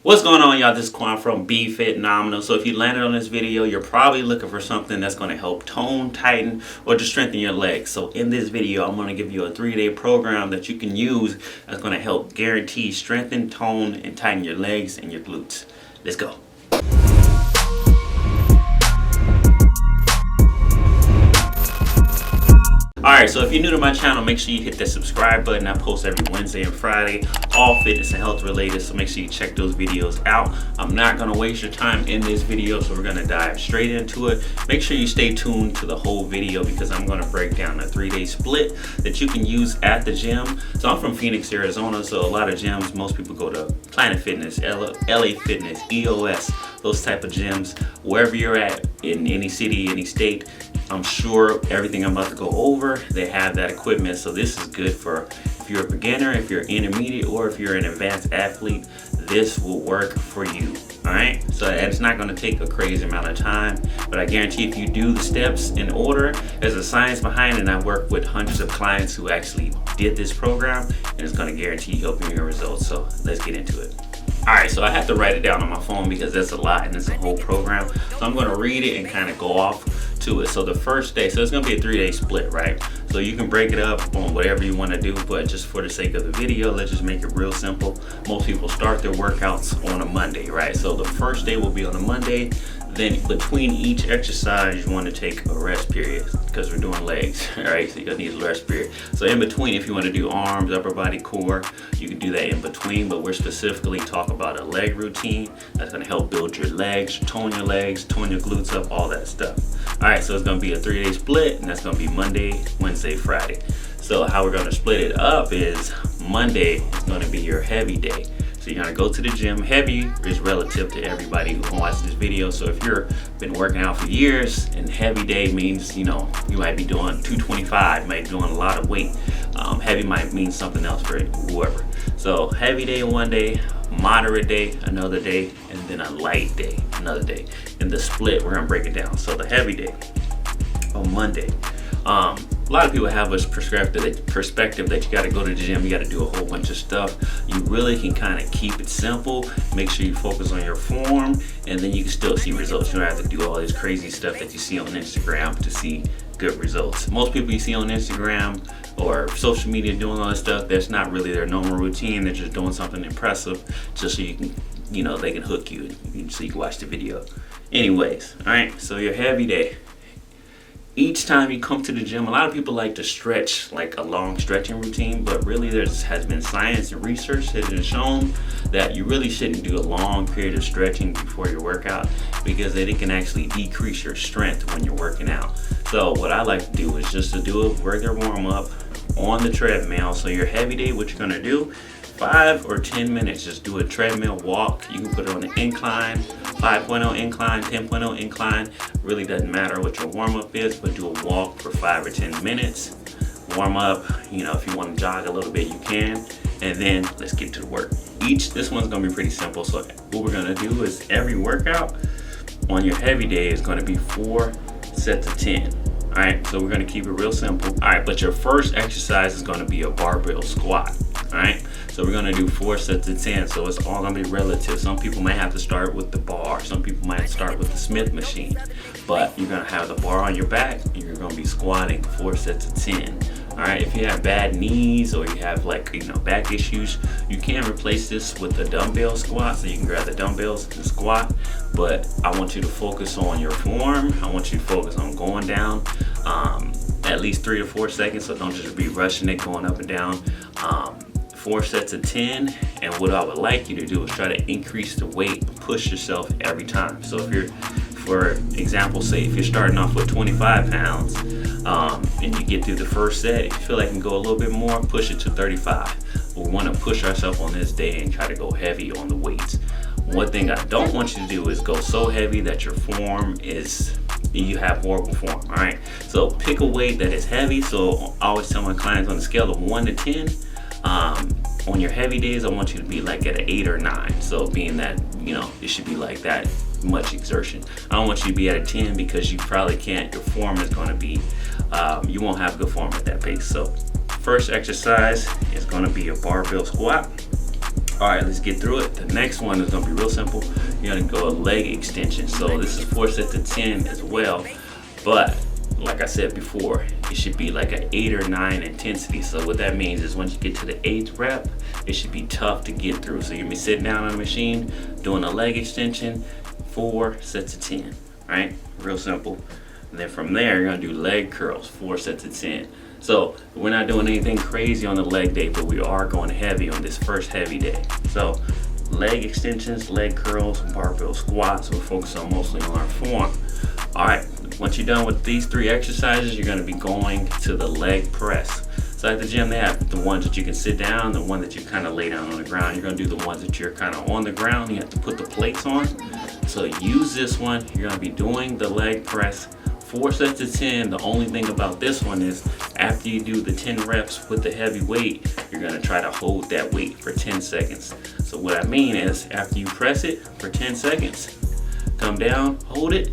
What's going on, y'all? This is Quan from Befitnomenal. So if you landed on this video, you're probably looking for something that's going to help tone, tighten, or just strengthen your legs. So in this video, I'm going to give you a 3-day program that you can use that's going to help guarantee strengthen, tone, and tighten your legs and your glutes. Let's go. Alright, so if you're new to my channel, make sure you hit that subscribe button. I post every Wednesday and Friday, all fitness and health related, so make sure you check those videos out. I'm not going to waste your time in this video, so we're going to dive straight into it. Make sure you stay tuned to the whole video because I'm going to break down a 3-day split that you can use at the gym. So I'm from Phoenix, Arizona, so a lot of gyms, most people go to Planet Fitness, LA Fitness, EOS, those type of gyms. Wherever you're at, in any city, any state, I'm sure everything I'm about to go over, they have that equipment. So this is good for if you're a beginner, if you're intermediate, or if you're an advanced athlete. This will work for you. All right, so it's not going to take a crazy amount of time, but I guarantee if you do the steps in order, there's a science behind it, and I work with hundreds of clients who actually did this program, and it's going to guarantee helping your results. So let's get into it. All right, so I have to write it down on my phone because that's a lot and it's a whole program. So I'm going to read it and kind of go off to it. So the first day, so it's going to be a 3-day split, right? So you can break it up on whatever you want to do, but just for the sake of the video, let's just make it real simple. Most people start their workouts on a Monday, right? So the first day will be on a Monday. Then between each exercise, you want to take a rest period because we're doing legs, all right? So you're gonna need a rest period. So in between, if you want to do arms, upper body, core, you can do that in between, but we're specifically talking about a leg routine that's gonna help build your legs, tone your glutes up, all that stuff. All right, so it's gonna be a 3-day split, and that's gonna be Monday, Wednesday, Friday. So how we're gonna split it up is Monday is gonna be your heavy day. So you're gonna go to the gym. Heavy is relative to everybody who watches this video. So if you've been working out for years, and heavy day means, you know, you might be doing 225, you might be doing a lot of weight. Heavy might mean something else for whoever. So heavy day one day, moderate day another day, and then a light day another day. In the split, we're gonna break it down. So the heavy day on Monday. A lot of people have a perspective that you got to go to the gym, you got to do a whole bunch of stuff. You really can kind of keep it simple. Make sure you focus on your form, and then you can still see results. You don't have to do all this crazy stuff that you see on Instagram to see good results. Most people you see on Instagram or social media doing all this stuff, that's not really their normal routine. They're just doing something impressive just so you can, you know, they can hook you so you can watch the video. Anyways, all right, so your heavy day. Each time you come to the gym, a lot of people like to stretch, like a long stretching routine, but really there has been science and research that has shown that you really shouldn't do a long period of stretching before your workout because it can actually decrease your strength when you're working out. So what I like to do is just to do a regular warm up on the treadmill. So your heavy day, what you're gonna do, 5 or 10 minutes, just do a treadmill walk. You can put it on the incline, 5.0 incline, 10.0 incline. Really doesn't matter what your warm up is, but do a walk for 5 or 10 minutes. Warm up, you know, if you want to jog a little bit, you can. And then let's get to the work. This one's gonna be pretty simple. So what we're gonna do is every workout on your heavy day is gonna be 4 sets of 10. All right, so we're gonna keep it real simple. All right, but your first exercise is gonna be a barbell squat. All right, so we're gonna do 4 sets of 10. So it's all gonna be relative. Some people might have to start with the bar. Some people might start with the Smith machine. But you're gonna have the bar on your back, and you're gonna be squatting 4 sets of 10. All right, if you have bad knees or you have back issues, you can replace this with a dumbbell squat. So you can grab the dumbbells and squat. But I want you to focus on your form. I want you to focus on going down at least 3 to 4 seconds. So don't just be rushing it, going up and down. 4 sets of 10, and what I would like you to do is try to increase the weight, push yourself every time. So if you're, for example, say if you're starting off with 25 pounds and you get through the first set, if you feel like you can go a little bit more, push it to 35. We want to push ourselves on this day and try to go heavy on the weights. One thing I don't want you to do is go so heavy that your form is, you have horrible form. All right, so pick a weight that is heavy. So I always tell my clients on a scale of 1 to 10, on your heavy days, I want you to be like at an 8 or 9. So being that, you know, it should be like that much exertion. I don't want you to be at a 10 because you probably can't, your form is going to be, you won't have good form at that pace. So first exercise is going to be a barbell squat. All right, let's get through it. The next one is gonna be real simple. You're gonna go a leg extension. So this is 4 sets of 10 as well, but like I said before, it should be like an 8 or 9 intensity. So what that means is once you get to the 8th rep, it should be tough to get through. So you're gonna be sitting down on the machine, doing a leg extension, 4 sets of 10, right? Real simple. And then from there, you're gonna do leg curls, 4 sets of 10. So we're not doing anything crazy on the leg day, but we are going heavy on this first heavy day. So leg extensions, leg curls, barbell squats, we'll focus on mostly on our form. All right, once you're done with these 3 exercises, you're gonna be going to the leg press. So at the gym, they have the ones that you can sit down, the one that you kind of lay down on the ground. You're gonna do the ones that you're kind of on the ground. You have to put the plates on. So use this one. You're gonna be doing the leg press, 4 sets of 10. The only thing about this one is after you do the 10 reps with the heavy weight, you're gonna try to hold that weight for 10 seconds. So what I mean is after you press it for 10 seconds, come down, hold it.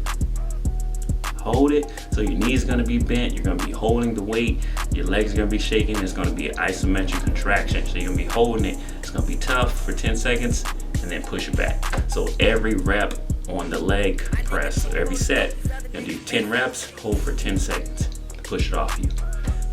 So your knees are gonna be bent, you're gonna be holding the weight, your legs are gonna be shaking, it's gonna be an isometric contraction. So you're gonna be holding it, it's gonna be tough for 10 seconds, and then push it back. So every rep on the leg press, every set, you're gonna do 10 reps, hold for 10 seconds, push it off you.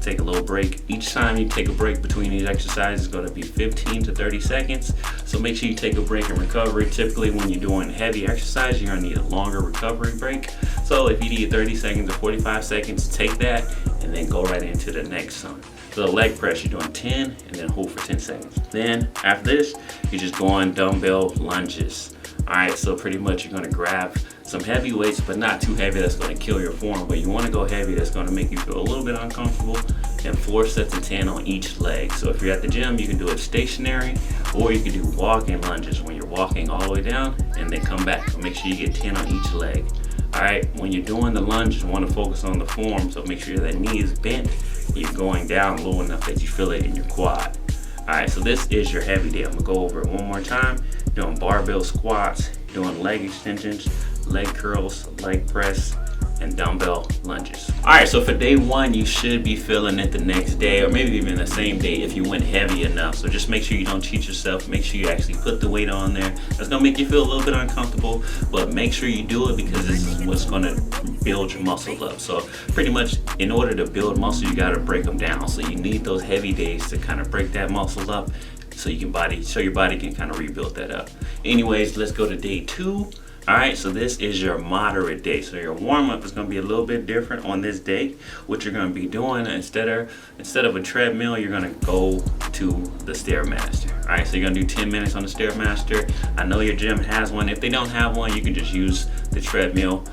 Take a little break. Each time you take a break between these exercises is going to be 15 to 30 seconds. So make sure you take a break in recovery. Typically when you're doing heavy exercise, you're going to need a longer recovery break. So if you need 30 seconds or 45 seconds, take that and then go right into the next one. So the leg press, you're doing 10 and then hold for 10 seconds. Then after this, you're just going dumbbell lunges. All right, so pretty much you're gonna grab some heavy weights, but not too heavy that's gonna kill your form, but you wanna go heavy that's gonna make you feel a little bit uncomfortable, and 4 sets of 10 on each leg. So if you're at the gym, you can do it stationary, or you can do walking lunges when you're walking all the way down and then come back. So make sure you get 10 on each leg. All right, when you're doing the lunge, you wanna focus on the form, so make sure that knee is bent, you're going down low enough that you feel it in your quad. All right, so this is your heavy day. I'm gonna go over it one more time. Doing barbell squats, doing leg extensions, leg curls, leg press, and dumbbell lunges. All right, so for day 1, you should be feeling it the next day, or maybe even the same day if you went heavy enough. So just make sure you don't cheat yourself. Make sure you actually put the weight on there. It's gonna make you feel a little bit uncomfortable, but make sure you do it because this is what's gonna build your muscles up. So pretty much in order to build muscle, you gotta break them down. So you need those heavy days to kind of break that muscle up so your body can kind of rebuild that up. Anyways, let's go to day 2. All right, so this is your moderate day. So your warm-up is gonna be a little bit different on this day. What you're gonna be doing, instead of a treadmill, you're gonna go to the Stairmaster. All right, so you're gonna do 10 minutes on the Stairmaster. I know your gym has one. If they don't have one, you can just use the treadmill.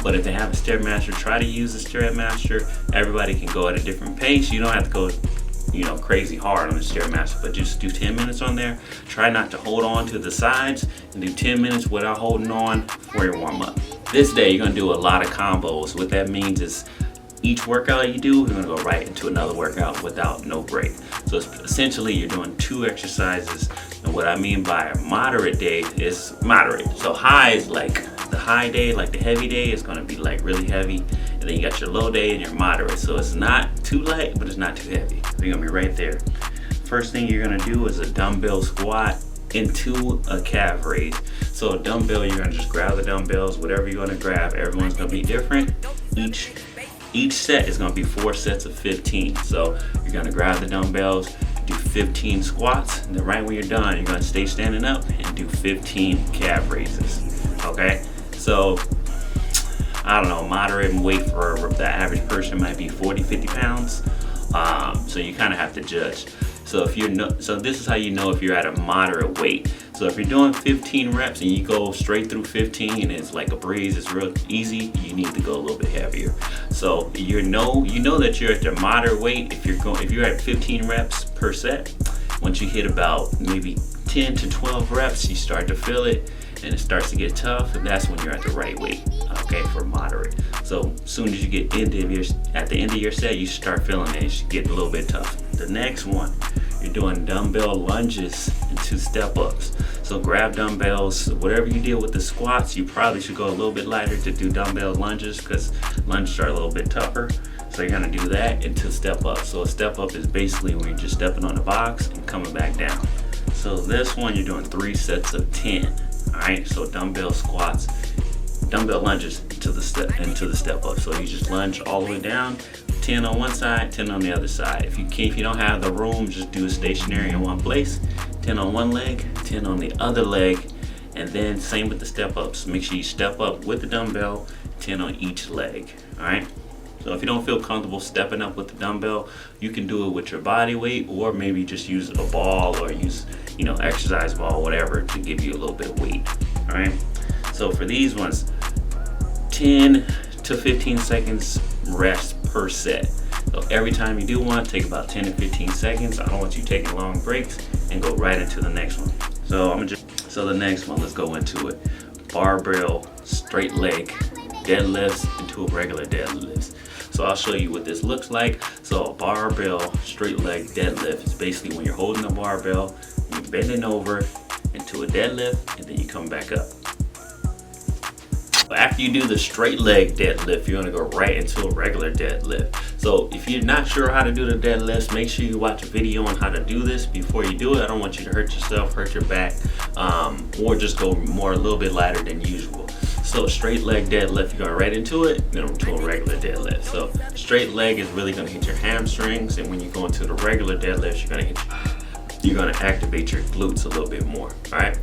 But if they have a Stairmaster, try to use the Stairmaster. Everybody can go at a different pace. You don't have to go crazy hard on the Stairmaster, but just do 10 minutes on there. Try not to hold on to the sides and do 10 minutes without holding on for your warm up. This day, you're gonna do a lot of combos. What that means is each workout you do, you're gonna go right into another workout without no break. So essentially, you're doing 2 exercises. And what I mean by a moderate day is moderate. So high is like the high day, like the heavy day is gonna be like really heavy. And then you got your low day and your moderate. So it's not too light, but it's not too heavy. So you're gonna be right there. First thing you're gonna do is a dumbbell squat into a calf raise. So a dumbbell, you're gonna just grab the dumbbells, whatever you're gonna grab. Everyone's gonna be different. Each set is gonna be 4 sets of 15. So you're gonna grab the dumbbells, do 15 squats, and then right when you're done, you're gonna stay standing up and do 15 calf raises. Okay, so I don't know, moderate weight for the average person might be 40-50 pounds. So you kind of have to judge. So this is how you know if you're at a moderate weight. So if you're doing 15 reps and you go straight through 15 and it's like a breeze, it's real easy, you need to go a little bit heavier. So you know that you're at the moderate weight if you're at 15 reps per set. Once you hit about maybe 10 to 12 reps, you start to feel it and it starts to get tough, and that's when you're at the right weight, okay, for moderate. So as soon as you get at the end of your set, you start feeling it, you should get a little bit tough. The next one, you're doing dumbbell lunges and 2 step-ups. So grab dumbbells, whatever you did with the squats, you probably should go a little bit lighter to do dumbbell lunges because lunges are a little bit tougher. So you're gonna do that and 2 step-ups. So a step-up is basically when you're just stepping on the box and coming back down. So this one you're doing 3 sets of 10. All right, so dumbbell squats, dumbbell lunges into the step up. So you just lunge all the way down, 10 on one side, 10 on the other side. If you don't have the room, just do it stationary in one place. 10 on one leg, 10 on the other leg, and then same with the step ups. Make sure you step up with the dumbbell, 10 on each leg. All right. So if you don't feel comfortable stepping up with the dumbbell, you can do it with your body weight, or maybe just use a ball or use, exercise ball, whatever, to give you a little bit of weight. All right. So for these ones, 10 to 15 seconds rest per set. So every time you do one, take about 10 to 15 seconds. I don't want you taking long breaks, and go right into the next one. So the next one, let's go into it. Barbell straight leg deadlifts into a regular deadlift. So I'll show you what this looks like. So a barbell straight leg deadlift is basically when you're holding the barbell, you're bending over into a deadlift, and then you come back up. After you do the straight leg deadlift, you're gonna go right into a regular deadlift. So if you're not sure how to do the deadlifts, make sure you watch a video on how to do this before you do it. I don't want you to hurt yourself, hurt your back, or just go a little bit lighter than usual. So straight leg deadlift, you're going right into it, then into a regular deadlift. So straight leg is really going to hit your hamstrings, and when you go into the regular deadlift, you're going to activate your glutes a little bit more. All right.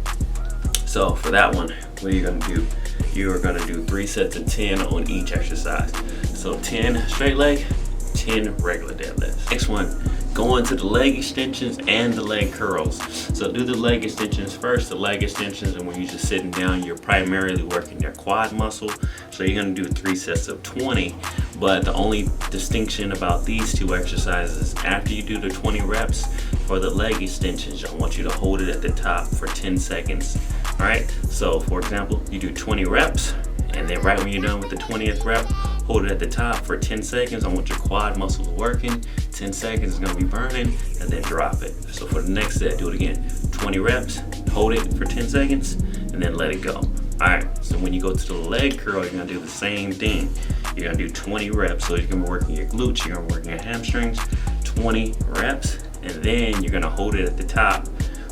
So for that one, what are you going to do? You are going to do 3 sets of 10 on each exercise. So 10 straight leg, 10 regular deadlifts. Next one, go into the leg extensions and the leg curls. So do the leg extensions first. The leg extensions, and when you're just sitting down, you're primarily working your quad muscle. So you're gonna do 3 sets of 20, but the only distinction about these two exercises, after you do the 20 reps for the leg extensions, I want you to hold it at the top for 10 seconds. All right, so for example, you do 20 reps, and then right when you're done with the 20th rep, hold it at the top for 10 seconds. I want your quad muscles working. 10 seconds is gonna be burning, and then drop it. So for the next set, do it again. 20 reps, hold it for 10 seconds, and then let it go. All right, so when you go to the leg curl, you're gonna do the same thing. You're gonna do 20 reps. So you're gonna be working your glutes, you're gonna be working your hamstrings, 20 reps, and then you're gonna hold it at the top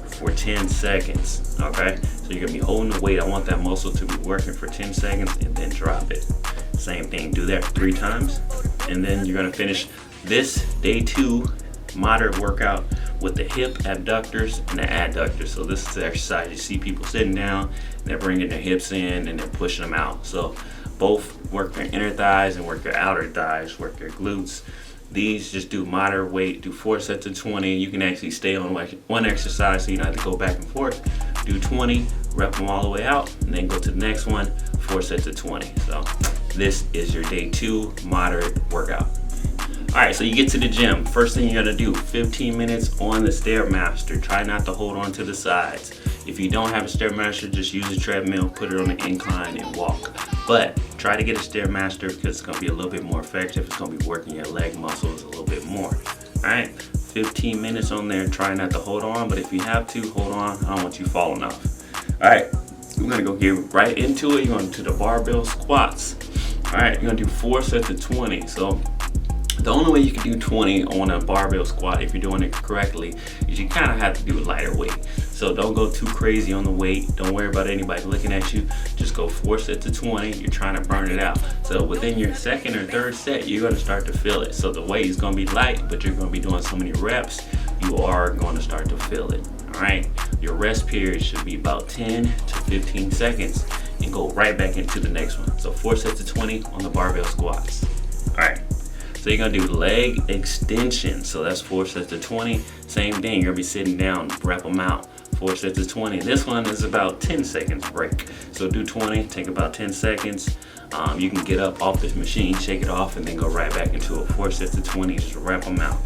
for 10 seconds, okay? So you're gonna be holding the weight. I want that muscle to be working for 10 seconds, and then drop it. Same thing, do that 3 times, and then you're gonna finish this day 2 moderate workout with the hip abductors and the adductors. So this is the exercise. You see people sitting down, they're bringing their hips in and they're pushing them out. So both work your inner thighs and work your outer thighs, work your glutes. These just do moderate weight, do 4 sets of 20. You can actually stay on one exercise, so you don't have to go back and forth. Do 20, rep them all the way out, and then go to the next one, 4 sets of 20. So this is your day 2 moderate workout. All right, so you get to the gym. First thing you're gonna do, 15 minutes on the Stairmaster. Try not to hold on to the sides. If you don't have a Stairmaster, just use a treadmill, put it on the incline and walk. But try to get a Stairmaster because it's gonna be a little bit more effective. It's gonna be working your leg muscles a little bit more. All right, 15 minutes on there. Try not to hold on, but if you have to, hold on. I don't want you falling off. All right, we're gonna go get right into it. You're going to the barbell squats. All right, you're gonna do 4 sets of 20. So the only way you can do 20 on a barbell squat, if you're doing it correctly, is you kind of have to do a lighter weight. So don't go too crazy on the weight. Don't worry about anybody looking at you. Just go 4 sets of 20. You're trying to burn it out. So within your second or third set, you're going to start to feel it. So the weight is going to be light, but you're going to be doing so many reps, you are going to start to feel it. All right. Your rest period should be about 10 to 15 seconds, and go right back into the next one. So 4 sets of 20 on the barbell squats. All right. So you're gonna do leg extension. So that's 4 sets of 20. Same thing, you're gonna be sitting down, rep them out. 4 sets of 20. This one is about 10 seconds break. So do 20, take about 10 seconds. You can get up off this machine, shake it off, and then go right back into it. 4 sets of 20, just rep them out.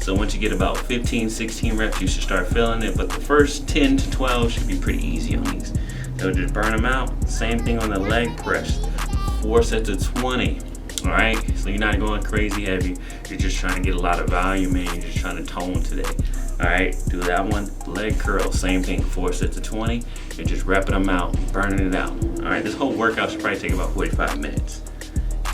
So once you get about 15, 16 reps, you should start feeling it. But the first 10 to 12 should be pretty easy on these. So just burn them out. Same thing on the leg press. 4 sets of 20. All right, so you're not going crazy heavy. You're just trying to get a lot of volume in. You're just trying to tone today. All right, do that one. Leg curl, same thing. 4 sets of 20. You're just repping them out, burning it out. All right, this whole workout should probably take about 45 minutes.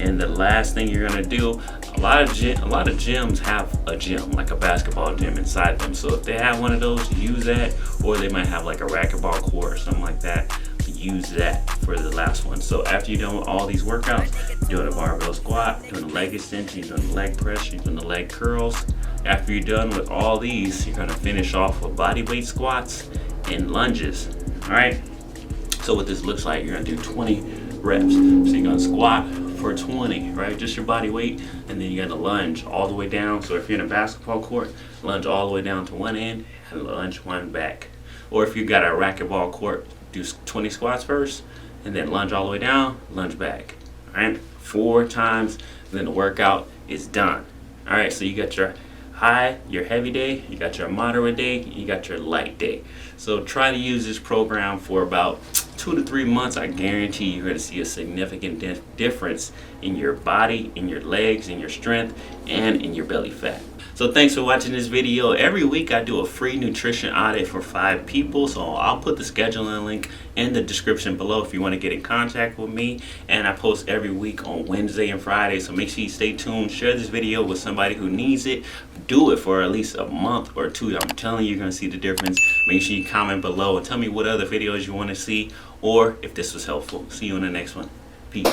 And the last thing you're gonna do, a lot of gyms have a gym, like a basketball gym inside them. So if they have one of those, use that, or they might have like a racquetball court or something like that. Use that for the last one. So after you're done with all these workouts, you're doing a barbell squat, doing a leg extension, you're doing the leg press, you're doing the leg curls. After you're done with all these, you're gonna finish off with body weight squats and lunges. All right. So what this looks like, you're gonna do 20 reps. So you're gonna squat for 20, right? Just your body weight, and then you're gonna lunge all the way down. So if you're in a basketball court, lunge all the way down to one end and lunge one back. Or if you got a racquetball court, do 20 squats first, and then lunge all the way down, lunge back. All right, 4 times, then the workout is done. All right, so you got your high, your heavy day, you got your moderate day, you got your light day. So try to use this program for about 2 to 3 months. I guarantee you're going to see a significant difference in your body, in your legs, in your strength, and in your belly fat. So thanks for watching this video. Every week I do a free nutrition audit for 5 people. So I'll put the scheduling link in the description below if you want to get in contact with me. And I post every week on Wednesday and Friday. So make sure you stay tuned. Share this video with somebody who needs it. Do it for at least a month or 2. I'm telling you, you're going to see the difference. Make sure you comment below and tell me what other videos you want to see or if this was helpful. See you in the next one. Peace.